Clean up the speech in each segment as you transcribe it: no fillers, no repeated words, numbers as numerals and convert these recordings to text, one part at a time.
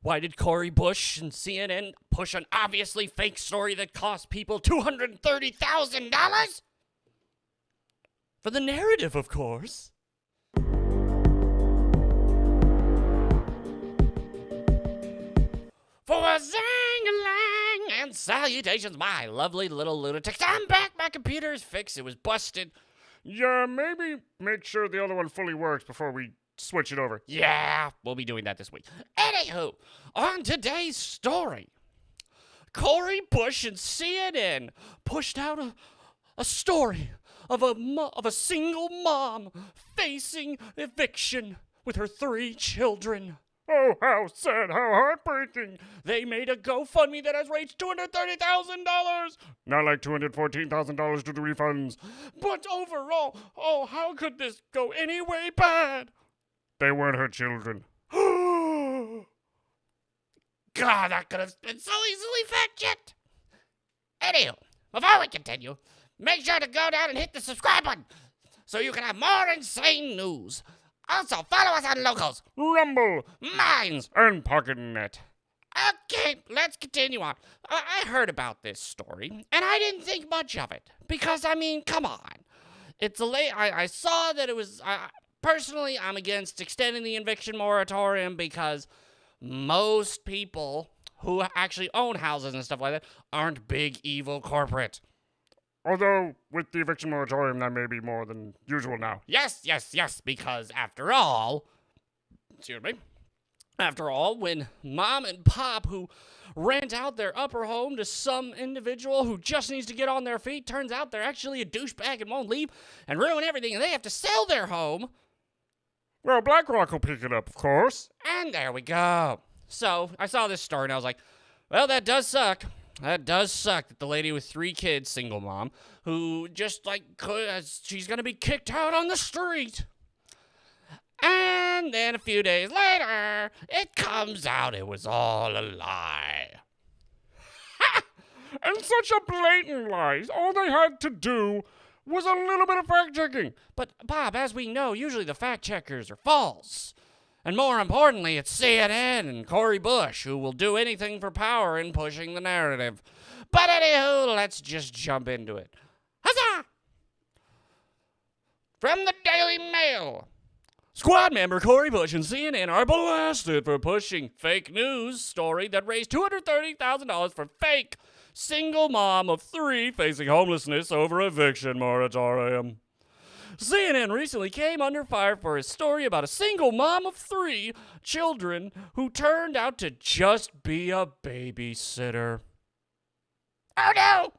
Why did Cori Bush and CNN push an obviously fake story that cost people $230,000? For the narrative, of course. For a zang-a-lang and salutations, my lovely little lunatics. I'm back. My computer is fixed. It was busted. Yeah, maybe make sure the other one fully works before we switch it over. Yeah, we'll be doing that this week. Anywho, on today's story, Cori Bush and CNN pushed out a story of a single mom facing eviction with her 3 children. Oh, how sad, how heartbreaking. They made a GoFundMe that has raised $230,000. Not like $214,000 to the refunds. But overall, oh, how could this go any way bad? They weren't her children. God, that could have been so easily fact-checked. Anywho, before we continue, make sure to go down and hit the subscribe button so you can have more insane news. Also, follow us on Locals, Rumble, Minds, and PocketNet. Okay, let's continue on. I heard about this story, and I didn't think much of it. Because, I mean, come on. It's I saw that it was... Personally, I'm against extending the eviction moratorium because most people who actually own houses and stuff like that aren't big, evil corporate. Although, with the eviction moratorium, that may be more than usual now. Yes, because after all, when mom and pop who rent out their upper home to some individual who just needs to get on their feet, turns out they're actually a douchebag and won't leave and ruin everything, and they have to sell their home. Well, BlackRock will pick it up, of course. And there we go. So, I saw this story and I was like, well, that does suck. That does suck that the lady with 3 kids, single mom, who just she's going to be kicked out on the street. And then a few days later, it comes out it was all a lie. And such a blatant lie. All they had to do was a little bit of fact-checking. But, Bob, as we know, usually the fact-checkers are false. And more importantly, it's CNN and Cori Bush who will do anything for power in pushing the narrative. But anywho, let's just jump into it. Huzzah! From the Daily Mail. Squad member Cori Bush and CNN are blasted for pushing fake news story that raised $230,000 for fake single mom of 3 facing homelessness over eviction moratorium. CNN recently came under fire for a story about a single mom of 3 children who turned out to just be a babysitter. Oh no!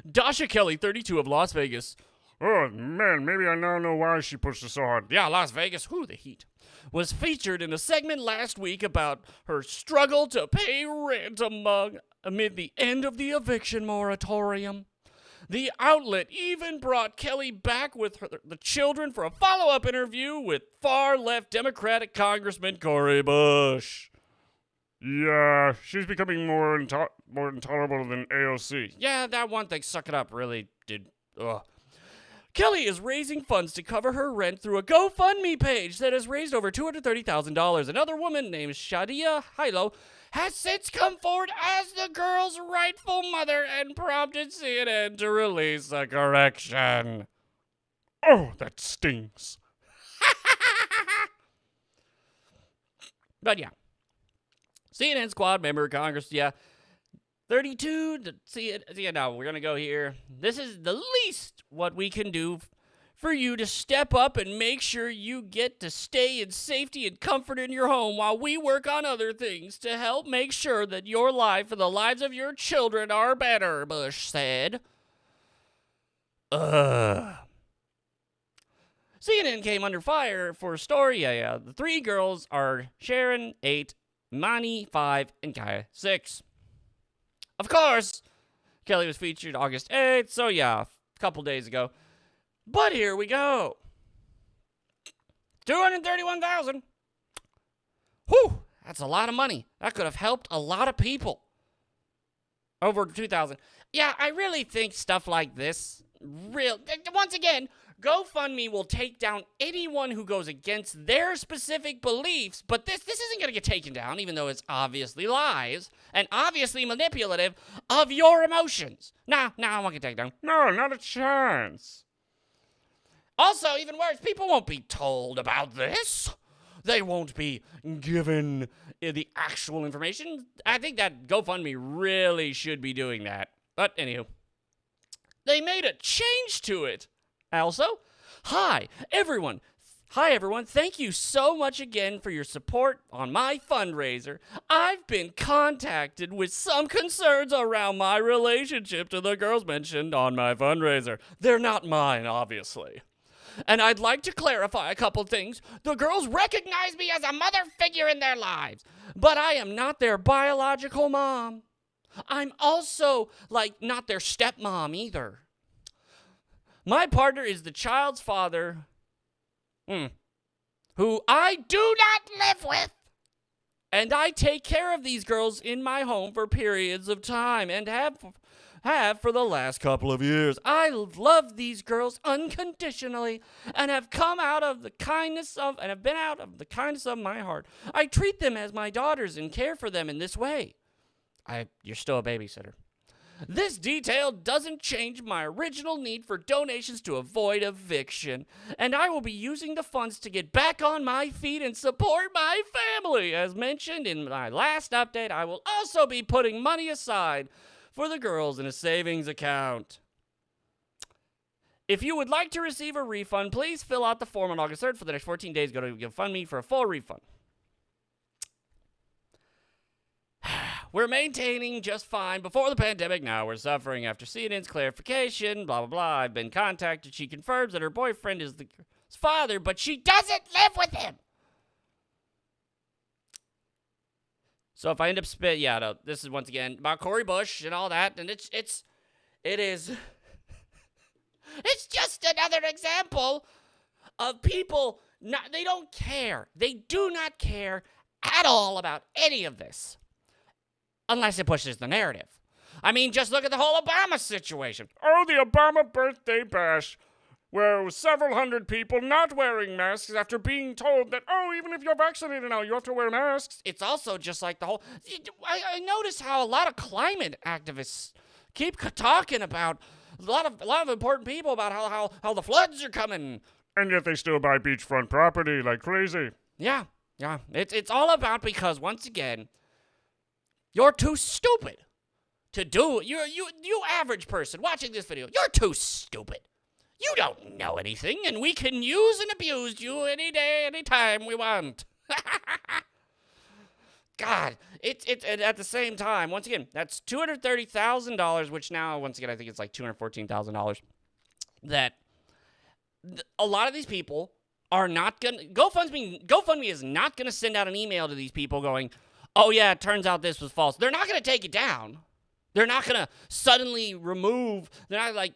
Dasha Kelly, 32 of Las Vegas. Oh, man, maybe I now know why she pushed it so hard. Yeah, Las Vegas, the heat. Was featured in a segment last week about her struggle to pay rent amid the end of the eviction moratorium. The outlet even brought Kelly back with the children for a follow-up interview with far-left Democratic Congressman Cori Bush. Yeah, she's becoming more intolerable than AOC. Yeah, that one thing, suck it up, really did. Ugh. Kelly is raising funds to cover her rent through a GoFundMe page that has raised over $230,000. Another woman named Shadia Hilo has since come forward as the girl's rightful mother and prompted CNN to release a correction. Oh, that stings. But yeah, CNN squad member of Congress, 32, now we're going to go here. This is the least what we can do for you to step up and make sure you get to stay in safety and comfort in your home while we work on other things to help make sure that your life and the lives of your children are better, Bush said. CNN came under fire for a story. The 3 girls are Sharon, 8, Mani, 5, and Kaya, 6. Of course, Kelly was featured August 8th, so a couple days ago. But here we go. $231,000. Whew, that's a lot of money. That could have helped a lot of people. Over $2,000. Yeah, I really think stuff like this, once again, GoFundMe will take down anyone who goes against their specific beliefs, but this isn't going to get taken down, even though it's obviously lies and obviously manipulative of your emotions. Nah, I won't get taken down. No, not a chance. Also, even worse, people won't be told about this. They won't be given the actual information. I think that GoFundMe really should be doing that. But anywho, they made a change to it. Also, hi everyone. Thank you so much again for your support on my fundraiser. I've been contacted with some concerns around my relationship to the girls mentioned on my fundraiser. They're not mine, obviously. And I'd like to clarify a couple things. The girls recognize me as a mother figure in their lives, but I am not their biological mom. I'm also, not their stepmom either. My partner is the child's father, who I do not live with. And I take care of these girls in my home for periods of time and have for the last couple of years. I love these girls unconditionally and have been out of the kindness of my heart. I treat them as my daughters and care for them in this way. You're still a babysitter. This detail doesn't change my original need for donations to avoid eviction, and I will be using the funds to get back on my feet and support my family. As mentioned in my last update, I will also be putting money aside for the girls in a savings account. If you would like to receive a refund, please fill out the form on August 3rd. For the next 14 days, go to GoFundMe for a full refund. We're maintaining just fine before the pandemic. Now we're suffering after CNN's clarification. Blah, blah, blah. I've been contacted. She confirms that her boyfriend is the father, but she doesn't live with him. So if I end up this is once again about Cori Bush and all that, and it is it's just another example of people they don't care. They do not care at all about any of this. Unless it pushes the narrative. I mean, just look at the whole Obama situation. Oh, the Obama birthday bash, where several hundred people not wearing masks after being told that, even if you're vaccinated now, you have to wear masks. It's also just like the whole... I notice how a lot of climate activists keep talking about a lot of important people about how the floods are coming. And yet they still buy beachfront property like crazy. Yeah. It's all about because, once again... You're too stupid to do it. You average person watching this video, you're too stupid. You don't know anything, and we can use and abuse you any day, any time we want. God, it's at the same time, once again, that's $230,000, which now, once again, I think it's like $214,000, that a lot of these people are not going to, GoFundMe is not going to send out an email to these people going, oh, yeah, it turns out this was false. They're not going to take it down. They're not going to suddenly remove. They're not like,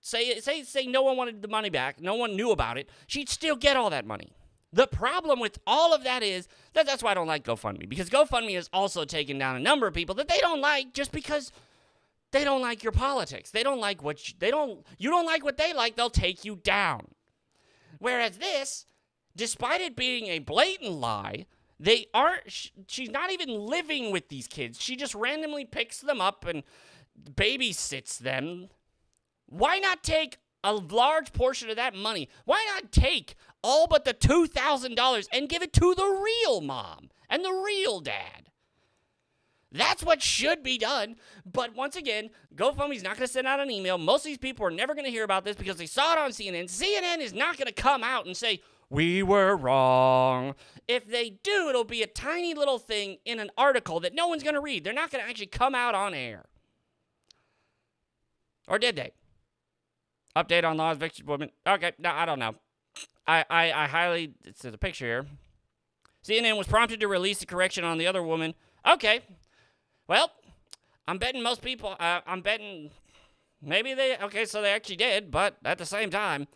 say no one wanted the money back. No one knew about it. She'd still get all that money. The problem with all of that is that's why I don't like GoFundMe. Because GoFundMe has also taken down a number of people that they don't like just because they don't like your politics. They don't like you don't like what they like, they'll take you down. Whereas this, despite it being a blatant lie, she's not even living with these kids. She just randomly picks them up and babysits them. Why not take a large portion of that money? Why not take all but the $2,000 and give it to the real mom and the real dad? That's what should be done. But once again, GoFundMe's not going to send out an email. Most of these people are never going to hear about this because they saw it on CNN. CNN is not going to come out and say, we were wrong. If they do, it'll be a tiny little thing in an article that no one's going to read. They're not going to actually come out on air. Or did they? Update on laws, eviction women. Okay, no, I don't know. I highly, it's a picture here. CNN was prompted to release a correction on the other woman. Okay, well, I'm betting most people, maybe so they actually did, but at the same time,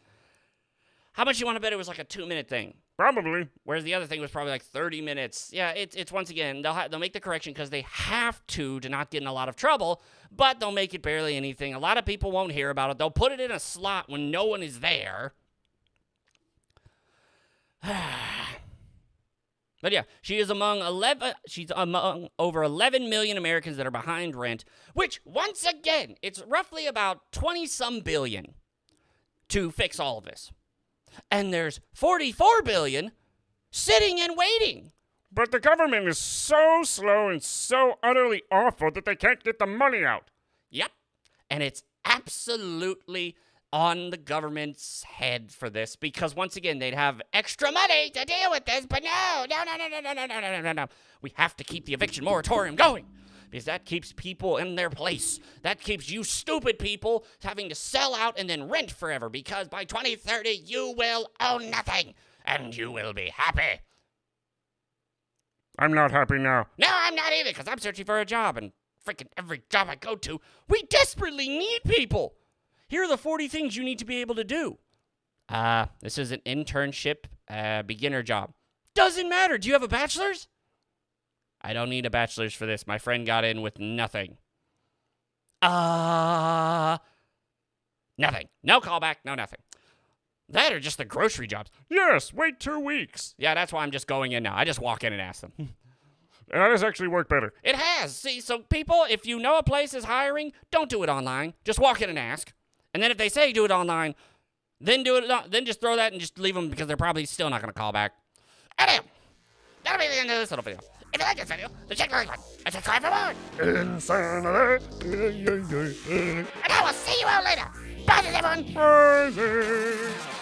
how much you want to bet it was like a 2-minute thing? Probably. Whereas the other thing was probably like 30 minutes. Yeah, it's once again, they'll make the correction because they have to not get in a lot of trouble, but they'll make it barely anything. A lot of people won't hear about it. They'll put it in a slot when no one is there. But yeah, she's among over 11 million Americans that are behind rent, which once again, it's roughly about 20-some billion to fix all of this. And there's 44 billion sitting and waiting. But the government is so slow and so utterly awful that they can't get the money out. Yep. And it's absolutely on the government's head for this because once again, they'd have extra money to deal with this, but no. We have to keep the eviction moratorium going because that keeps people in their place. That keeps you stupid people having to sell out and then rent forever because by 2030, you will own nothing and you will be happy. I'm not happy now. No, I'm not either because I'm searching for a job and freaking every job I go to, we desperately need people. Here are the 40 things you need to be able to do. This is an internship, beginner job. Doesn't matter. Do you have a bachelor's? I don't need a bachelor's for this. My friend got in with nothing. Nothing. No callback, no nothing. That or just the grocery jobs. Yes, wait 2 weeks. Yeah, that's why I'm just going in now. I just walk in and ask them. That has actually worked better. It has. See, so people, if you know a place is hiring, don't do it online. Just walk in and ask. And then if they say do it online, then do it. Then just throw that and just leave them because they're probably still not going to call back. Anyway, that'll be the end of this little video. If you like this video, then check the like button and subscribe for more. Insanity. And I will see you all later. Bye, everyone. Bye.